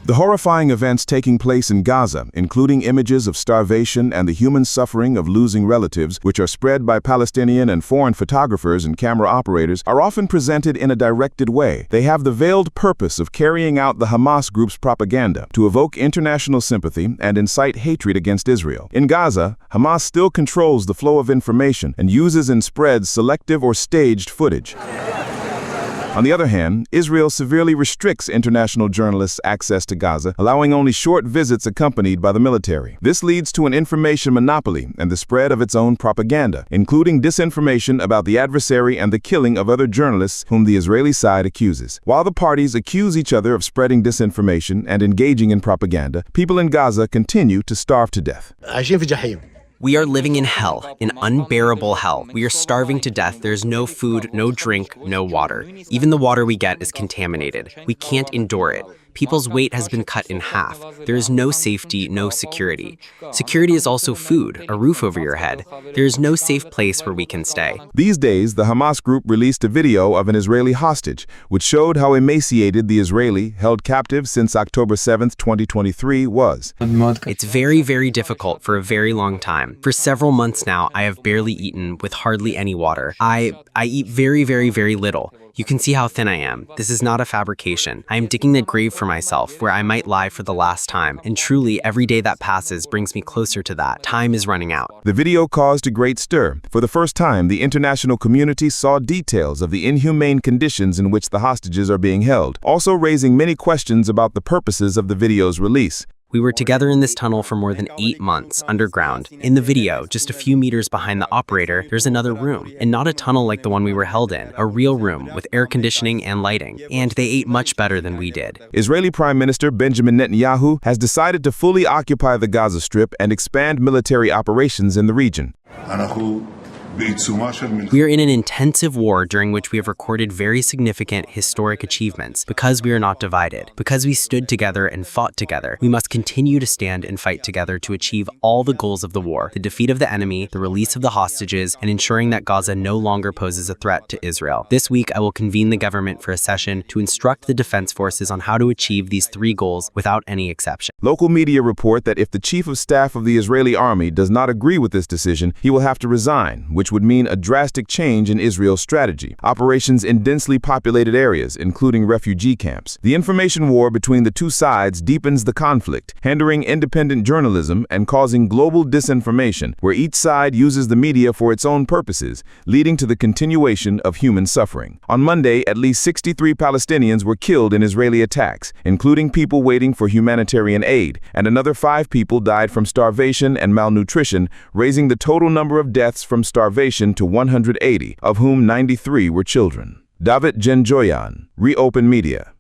The horrifying events taking place in Gaza, including images of starvation and the human suffering of losing relatives, which are spread by Palestinian and foreign photographers and camera operators, are often presented in a directed way. They have the veiled purpose of carrying out the Hamas group's propaganda to evoke international sympathy and incite hatred against Israel. In Gaza, Hamas still controls the flow of information and uses and spreads selective or staged footage. On the other hand, Israel severely restricts international journalists' access to Gaza, allowing only short visits accompanied by the military. This leads to an information monopoly and the spread of its own propaganda, including disinformation about the adversary and the killing of other journalists whom the Israeli side accuses. While the parties accuse each other of spreading disinformation and engaging in propaganda, people in Gaza continue to starve to death. We are living in hell, an unbearable hell. We are starving to death. There's no food, no drink, no water. Even the water we get is contaminated. We can't endure it. People's weight has been cut in half. There is no safety, no security. Security is also food, a roof over your head. There is no safe place where we can stay. These days, the Hamas group released a video of an Israeli hostage, which showed how emaciated the Israeli, held captive since October 7, 2023, was. It's very, very difficult for a very long time. For several months now, I have barely eaten with hardly any water. I eat very, very, very little. You can see how thin I am. This is not a fabrication. I am digging a grave for myself where I might lie for the last time. And truly, every day that passes brings me closer to that. Time is running out. The video caused a great stir. For the first time, the international community saw details of the inhumane conditions in which the hostages are being held, also raising many questions about the purposes of the video's release. We were together in this tunnel for more than 8 months, underground. In the video, just a few meters behind the operator, there's another room, and not a tunnel like the one we were held in, a real room with air conditioning and lighting. And they ate much better than we did. Israeli Prime Minister Benjamin Netanyahu has decided to fully occupy the Gaza Strip and expand military operations in the region. We are in an intensive war during which we have recorded very significant historic achievements. Because we are not divided, because we stood together and fought together, we must continue to stand and fight together to achieve all the goals of the war: the defeat of the enemy, the release of the hostages, and ensuring that Gaza no longer poses a threat to Israel. This week, I will convene the government for a session to instruct the defense forces on how to achieve these 3 goals without any exception. Local media report that if the chief of staff of the Israeli army does not agree with this decision, he will have to resign, which would mean a drastic change in Israel's strategy. Operations in densely populated areas, including refugee camps. The information war between the two sides deepens the conflict, hindering independent journalism and causing global disinformation, where each side uses the media for its own purposes, leading to the continuation of human suffering. On Monday, at least 63 Palestinians were killed in Israeli attacks, including people waiting for humanitarian aid, and another 5 people died from starvation and malnutrition, raising the total number of deaths from starvation to 180, of whom 93 were children. David Genjoyan, ReOpen Media.